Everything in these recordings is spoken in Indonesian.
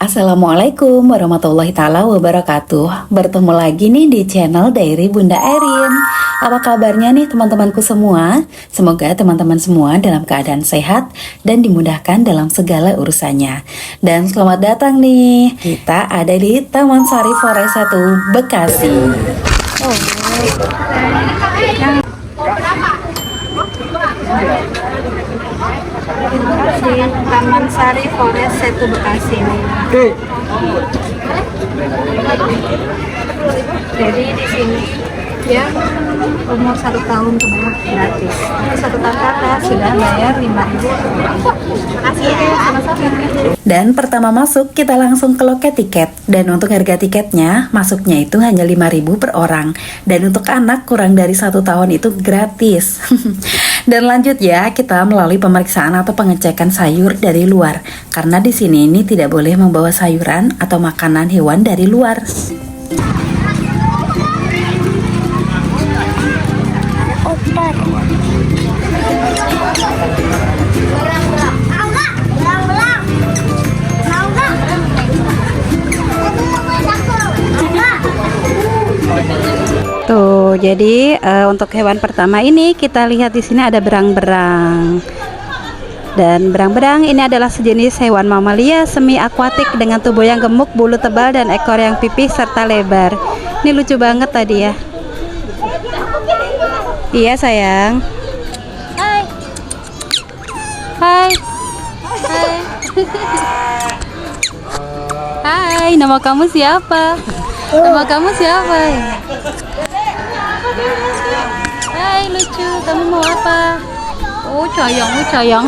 Assalamualaikum warahmatullahi taala wabarakatuh. Bertemu lagi nih di channel Diary Bunda Erin. Apa kabarnya nih teman-temanku semua? Semoga teman-teman semua dalam keadaan sehat dan dimudahkan dalam segala urusannya. Dan selamat datang nih. Kita ada di Taman Sari Forest 1 Bekasi. Di Taman Sari Forest 1 Bekasi ini. Jadi di sini ya umur 1 tahun ke bawah gratis. 1 tahun ke atas sudah bayar 5.000. Makasih ya. Sama-sama. Dan pertama masuk kita langsung ke loket tiket. Dan untuk harga tiketnya masuknya itu hanya 5.000 per orang. Dan untuk anak kurang dari 1 tahun itu gratis. Dan lanjut ya, kita melalui pemeriksaan atau pengecekan sayur dari luar. Karena di sini ini tidak boleh membawa sayuran atau makanan hewan dari luar. Tuh, jadi untuk hewan pertama ini kita lihat di sini ada berang-berang. Dan berang-berang ini adalah sejenis hewan mamalia semi akuatik dengan tubuh yang gemuk, bulu tebal dan ekor yang pipih serta lebar. Ini lucu banget tadi ya. Iya sayang. Hai. Hai. Hai. Hai, nama kamu siapa? Nama kamu siapa? Hai, lucu. Kamu mau apa? Oh, coyong.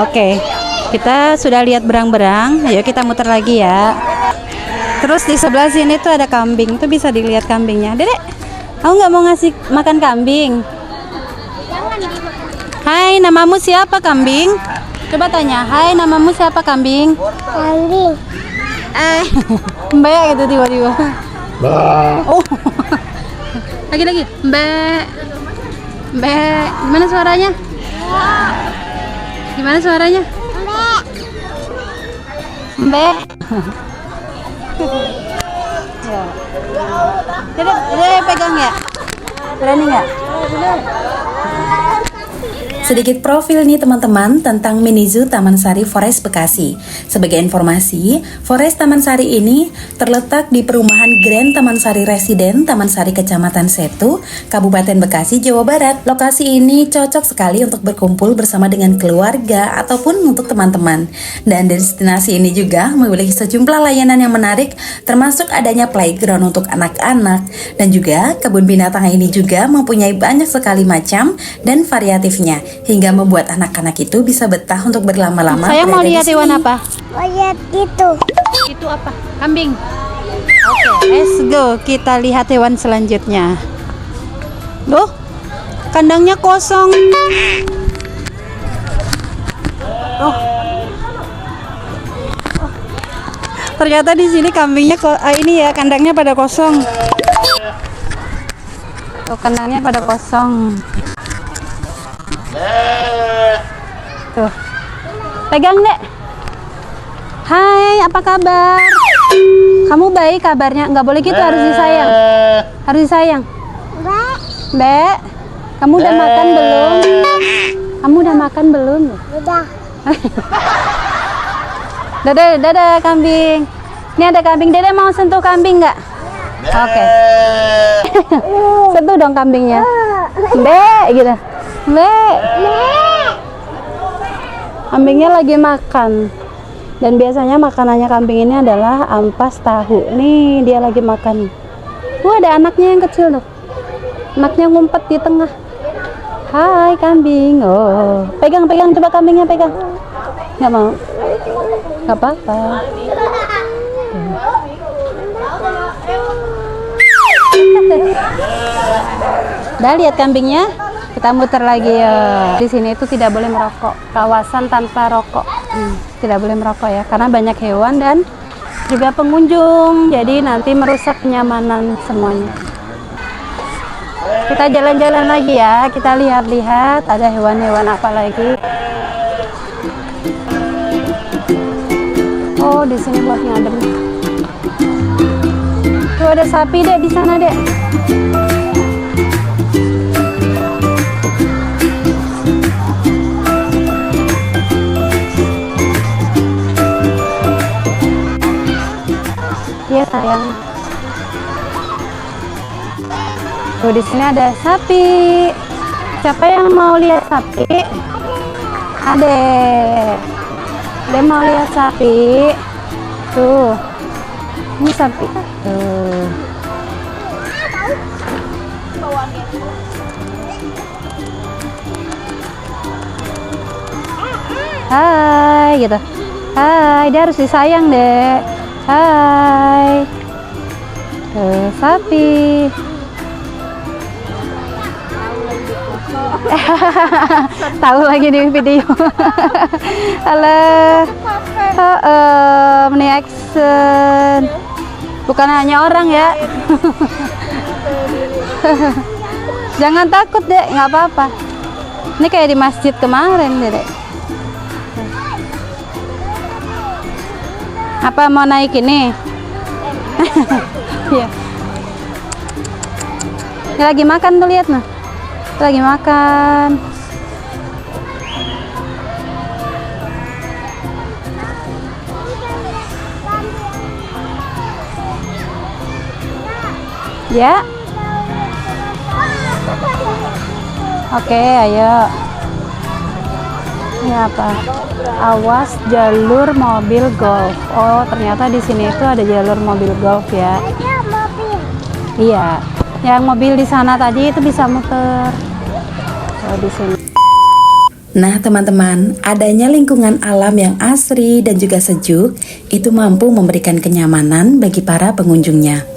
Oke, kita sudah lihat berang-berang. Ayo kita muter lagi ya. Terus di sebelah sini tuh ada kambing. Tuh bisa dilihat kambingnya. Dedek, aku nggak mau ngasih makan kambing. Hai, namamu siapa kambing? Coba tanya. Hai, namamu siapa kambing? Kambing. Mbak gitu tiba-tiba. Oh. Lagi. Mbak. Gimana suaranya? Gimana suaranya? Mbak. Ya. Dede pegang ya. Berani nggak? Sedikit profil nih teman-teman tentang mini zoo Taman Sari Forest Bekasi. Sebagai informasi, Forest Taman Sari ini terletak di perumahan Grand Taman Sari Residen, Taman Sari Kecamatan Setu, Kabupaten Bekasi, Jawa Barat. Lokasi ini cocok sekali untuk berkumpul bersama dengan keluarga ataupun untuk teman-teman. Dan destinasi ini juga memiliki sejumlah layanan yang menarik, termasuk adanya playground untuk anak-anak. Dan juga kebun binatang ini juga mempunyai banyak sekali macam dan variatifnya, hingga membuat anak-anak itu bisa betah untuk berlama-lama. Saya mau lihat hewan apa? Mau lihat itu. Itu apa? Kambing. Oke, let's go. Kita lihat hewan selanjutnya. Loh, kandangnya kosong. Oh. Ternyata di sini kambingnya ini ya, kandangnya pada kosong. Tuh, kandangnya pada kosong. Tuh, pegang dek. Hai, apa kabar? Kamu baik kabarnya? Nggak boleh gitu, harus disayang. Harus disayang. Mbak, kamu udah makan belum? Kamu udah makan belum? Udah. Dadah kambing. Ini ada kambing. Dede mau sentuh kambing nggak? Oke. Sentuh dong kambingnya. Mbak, gitu. Mbak. Kambingnya lagi makan. Dan biasanya makanannya kambing ini adalah ampas tahu. Nih, dia lagi makan. Ada anaknya yang kecil tuh. Anaknya ngumpet di tengah. Hai kambing. Oh, pegang coba kambingnya pegang. Nggak mau. Nggak apa-apa. Udah lihat kambingnya? Kita muter lagi ya. Di sini itu tidak boleh merokok. Kawasan tanpa rokok. Tidak boleh merokok ya, karena banyak hewan dan juga pengunjung. Jadi nanti merusak kenyamanan semuanya. Kita jalan-jalan lagi ya. Kita lihat-lihat ada hewan-hewan apa lagi. Oh, di sini buat ngadem. Tuh ada sapi dek di sana dek. Iya sayang. Tuh di sini ada sapi. Siapa yang mau lihat sapi? Adek. Dia mau lihat sapi. Tuh. Ini sapi. Tuh. Hai gitu. Hai, dia harus disayang, Dek. Hai. Tuh, sapi. Tahu lagi di video. Halo. Ini action. Bukan hanya orang ya. Jangan takut dek, nggak apa-apa. Ini kayak di masjid kemarin dek. Apa mau naik ini? Iya. Ini lagi makan tuh, lihat nah. Lagi makan. Ya. Oke, ayo. Ini apa? Awas jalur mobil golf. Oh, ternyata di sini itu ada jalur mobil golf ya. Iya. Yang mobil di sana tadi itu bisa muter. Oh, di sini. Nah teman-teman, adanya lingkungan alam yang asri dan juga sejuk itu mampu memberikan kenyamanan bagi para pengunjungnya.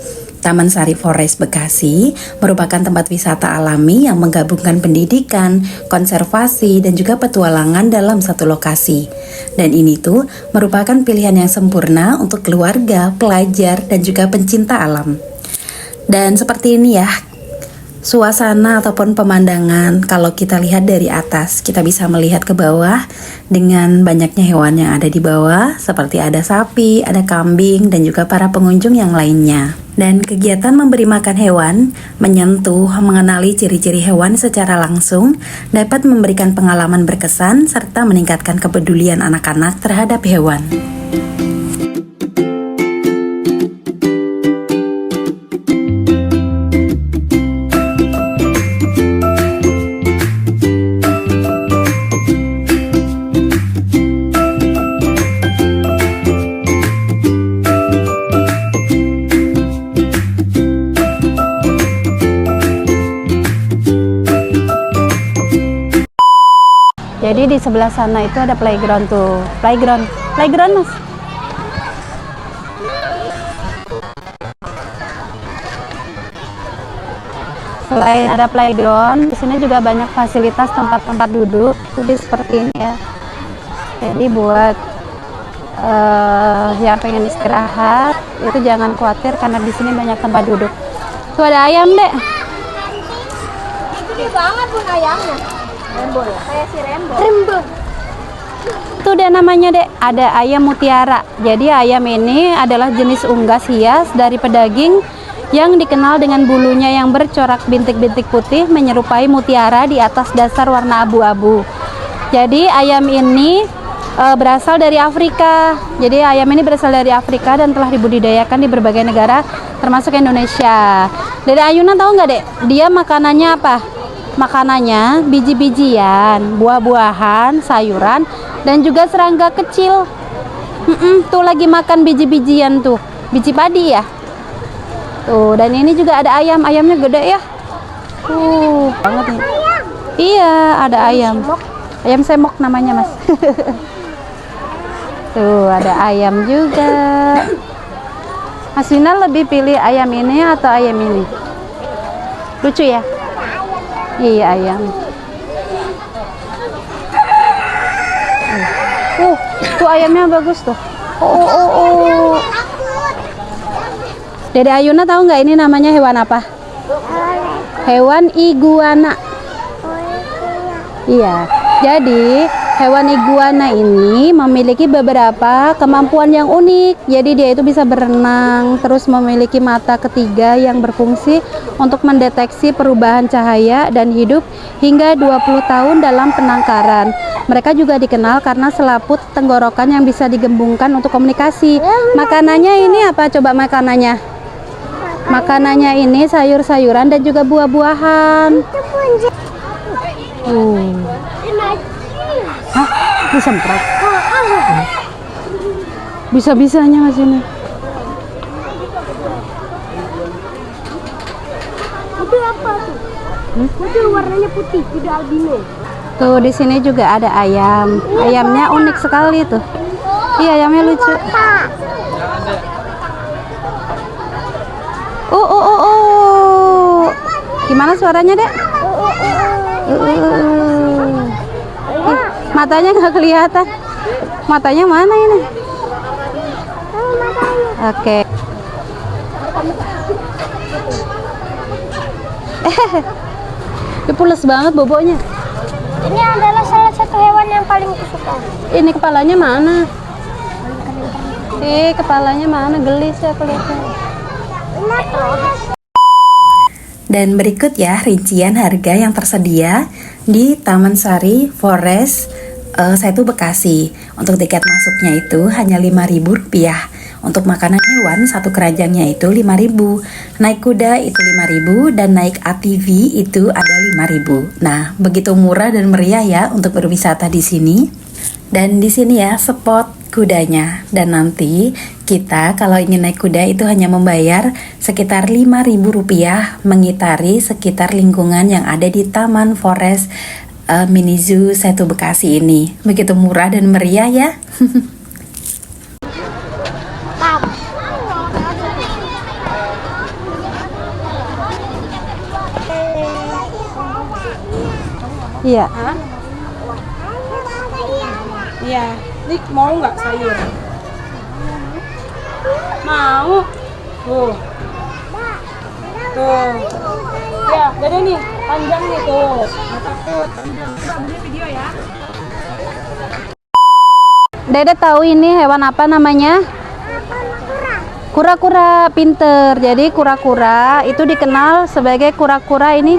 Taman Sari Forest Bekasi merupakan tempat wisata alami yang menggabungkan pendidikan, konservasi, dan juga petualangan dalam satu lokasi. Dan ini tuh merupakan pilihan yang sempurna untuk keluarga, pelajar, dan juga pencinta alam. Dan seperti ini ya, suasana ataupun pemandangan kalau kita lihat dari atas, kita bisa melihat ke bawah dengan banyaknya hewan yang ada di bawah, seperti ada sapi, ada kambing, dan juga para pengunjung yang lainnya. Dan kegiatan memberi makan hewan, menyentuh, mengenali ciri-ciri hewan secara langsung dapat memberikan pengalaman berkesan serta meningkatkan kepedulian anak-anak terhadap hewan. Jadi di sebelah sana itu ada playground tuh. Playground mas. Selain ada playground, di sini juga banyak fasilitas tempat-tempat duduk. Jadi seperti ini ya. Jadi buat yang pengen istirahat itu jangan khawatir karena di sini banyak tempat duduk. Tuh ada ayam dek. Gede banget pun ayamnya. Rembo ya? Kayak si Rembo. Itu dia namanya dek, ada ayam mutiara. Jadi ayam ini adalah jenis unggas hias dari pedaging yang dikenal dengan bulunya yang bercorak bintik-bintik putih menyerupai mutiara di atas dasar warna abu-abu. Jadi ayam ini berasal dari Afrika. Jadi ayam ini berasal dari Afrika dan telah dibudidayakan di berbagai negara termasuk Indonesia. Dari Ayuna tahu nggak dek, dia makanannya apa? Makanannya biji-bijian, buah-buahan, sayuran, dan juga serangga kecil. Tuh lagi makan biji-bijian tuh, biji padi ya. Tuh, dan ini juga ada ayam, ayamnya gede ya. Banget nih. Iya, ada ayam. Ayam semok namanya mas. Tuh, ada ayam juga. Mas Vina lebih pilih ayam ini atau ayam ini? Lucu ya? Iya ayam. Tuh ayamnya bagus tuh. Dede Ayuna tahu nggak ini namanya hewan apa? Hewan iguana. Iya. Jadi Hewan iguana ini memiliki beberapa kemampuan yang unik. Jadi dia itu bisa berenang, terus memiliki mata ketiga yang berfungsi untuk mendeteksi perubahan cahaya dan hidup hingga 20 tahun dalam penangkaran. Mereka juga dikenal karena selaput tenggorokan yang bisa digembungkan untuk komunikasi. Makanannya ini apa coba makanannya? Makanannya ini sayur-sayuran dan juga buah-buahan. Hah? Disemprot? Bisa-bisanya nggak sini? Itu apa tuh? Itu warnanya putih, tidak albino. Tuh di sini juga ada ayam. Ayamnya unik sekali tuh. Iya, ayamnya lucu. Gimana suaranya, Dek? Matanya nggak kelihatan. Matanya mana ini? Oke. Pules banget boboknya. Ini adalah salah satu hewan yang paling kusuka. Ini kepalanya mana? Kepalanya mana? Gelis ya kelihatan. Dan berikut ya rincian harga yang tersedia di Taman Sari Forest Setu Bekasi. Untuk tiket masuknya itu hanya Rp5.000. Untuk makanan hewan satu keranjangnya itu Rp5.000. Naik kuda itu Rp5.000 dan naik ATV itu ada Rp5.000. Nah, begitu murah dan meriah ya untuk berwisata di sini. Dan di sini ya spot kudanya. Dan nanti kita kalau ingin naik kuda itu hanya membayar sekitar Rp5.000 mengitari sekitar lingkungan yang ada di Taman Forest Mini Zoo Setu Bekasi ini. Begitu murah dan meriah ya. Iya. Iya, Nik mau nggak sayur? Mau. Tuh. Tuh. Ya, jadi nih, panjang nih tuh. Nggak takut. Coba beli video ya. Dede tahu ini hewan apa namanya? Kura-kura pinter. Jadi kura-kura itu dikenal sebagai kura-kura ini.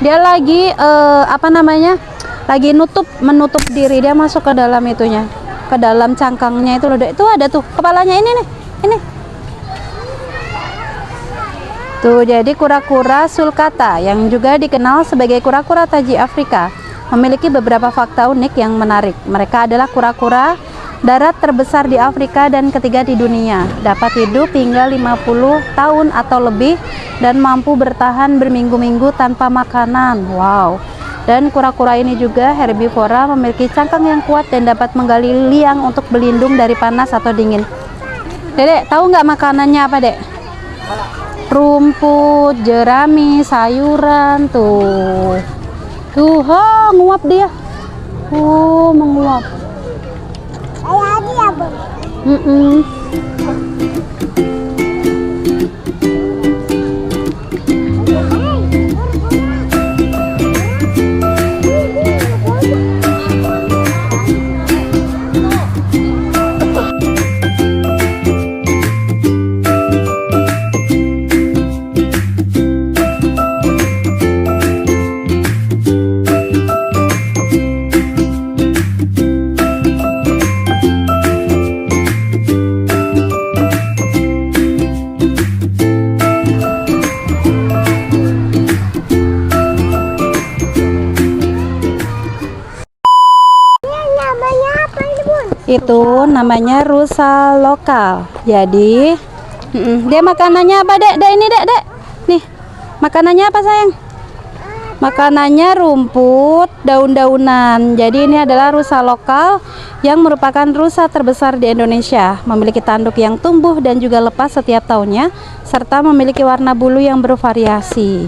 Dia lagi apa namanya? Lagi menutup diri, dia masuk ke dalam itunya, ke dalam cangkangnya itu loh. Itu ada tuh kepalanya ini nih, ini tuh. Jadi kura-kura sulcata yang juga dikenal sebagai kura-kura taji Afrika memiliki beberapa fakta unik yang menarik. Mereka adalah kura-kura darat terbesar di Afrika dan ketiga di dunia, dapat hidup hingga 50 tahun atau lebih dan mampu bertahan berminggu-minggu tanpa makanan. Wow. Dan kura-kura ini juga herbivora, memiliki cangkang yang kuat dan dapat menggali liang untuk berlindung dari panas atau dingin. Dedek, tahu nggak makanannya apa, Dek? Rumput, jerami, sayuran, tuh. Tuh, nguap dia. Menguap. Itu namanya rusa lokal. Jadi dia makanannya apa, Dek? Dek ini, Dek. Nih, makanannya apa, sayang? Makanannya rumput, daun-daunan. Jadi ini adalah rusa lokal yang merupakan rusa terbesar di Indonesia. Memiliki tanduk yang tumbuh dan juga lepas setiap tahunnya, serta memiliki warna bulu yang bervariasi.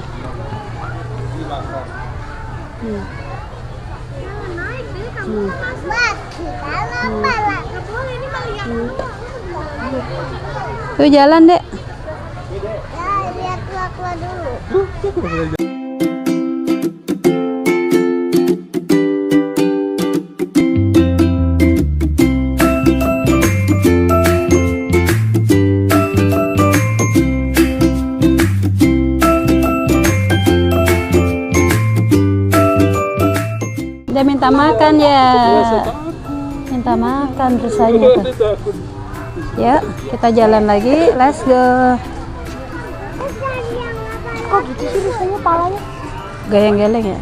Tuh jalan, Dek. Lihat keluar dulu. makan ya. Minta makan rusanya tuh. Ya, kita jalan lagi. Let's go. Kok gitu sih rusanya palanya? Geleng-geleng ya.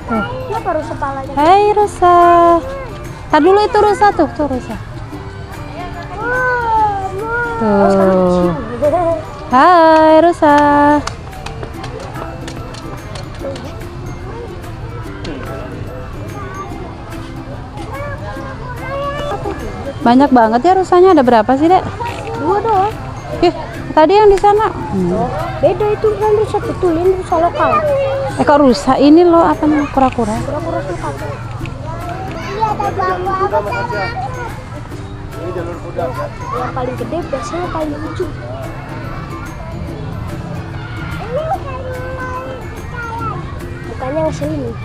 Tuh. Kenapa rusa palanya? Hai rusa. Tar dulu itu rusa tuh rusa. Tuh. Hai rusa. Banyak banget ya rusanya. Ada berapa sih, Dek? 2 doang. Tadi yang di sana. Beda itu kan rusa betul, ini rusa lokal. Kok rusa ini loh apa namanya? Kura-kura. Kura-kura lokal. Yang paling gede biasanya paling lucu. Bukannya ngeselin.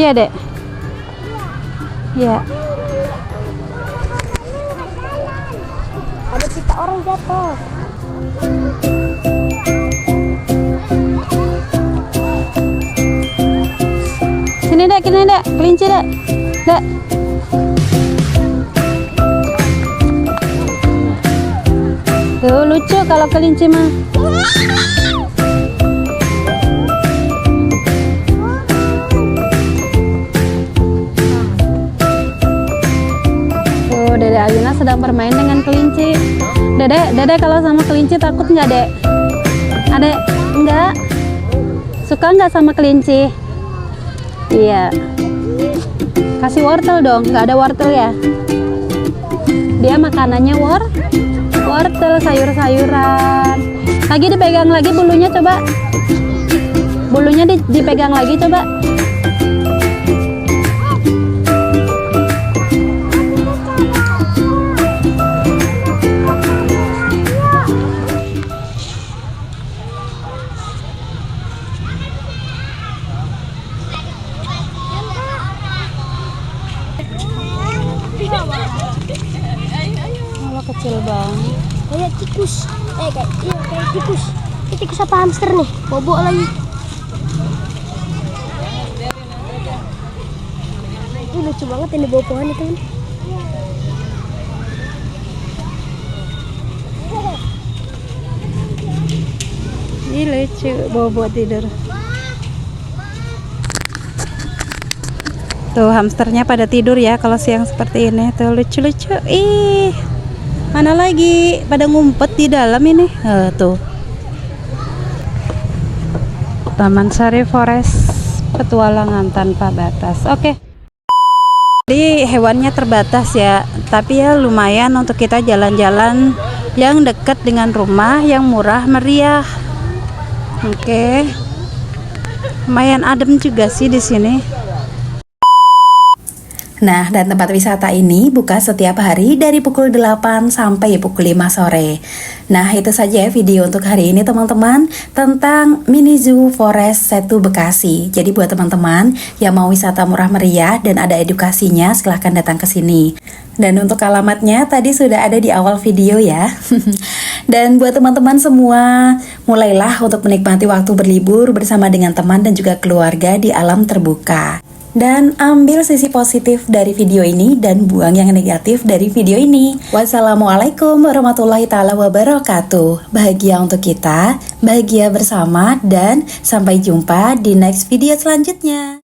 Iya, Dek. Iya. Ada pita orang jatuh. Sini, Dek, kelinci, Dek. Dek. Tuh lucu kalau kelinci mah. Tuh, Dede Ayuna sedang bermain dengan kelinci. Dede kalau sama kelinci takut nggak, Dek? Adek, enggak? Suka nggak sama kelinci? Iya. Kasih wortel dong, nggak ada wortel ya? Dia makanannya wortel, sayur-sayuran. Lagi dipegang lagi bulunya, coba. Bulunya dipegang lagi, coba. Malah kecil banget. Kayak tikus. Kayak tikus. Ini tikus apa hamster nih? Bobok lagi. Ini lucu banget ini bawah pohon itu. Ini lucu, bobo tidur. Tuh hamsternya pada tidur ya kalau siang seperti ini. Tuh lucu-lucu. Ih, mana lagi? Pada ngumpet di dalam ini. Tuh. Taman Sari Forest, petualangan tanpa batas. Oke. Jadi hewannya terbatas ya, tapi ya lumayan untuk kita jalan-jalan yang dekat dengan rumah, yang murah meriah. Oke. Lumayan adem juga sih di sini. Nah, dan tempat wisata ini buka setiap hari dari pukul 8 sampai pukul 5 sore. Nah, itu saja video untuk hari ini teman-teman tentang Mini Zoo Forest Setu Bekasi. Jadi buat teman-teman yang mau wisata murah meriah dan ada edukasinya, silahkan datang ke sini. Dan untuk alamatnya tadi sudah ada di awal video ya. Dan buat teman-teman semua, mulailah untuk menikmati waktu berlibur bersama dengan teman dan juga keluarga di alam terbuka. Dan ambil sisi positif dari video ini dan buang yang negatif dari video ini. Wassalamualaikum warahmatullahi taala wabarakatuh. Bahagia untuk kita, bahagia bersama, dan sampai jumpa di next video selanjutnya.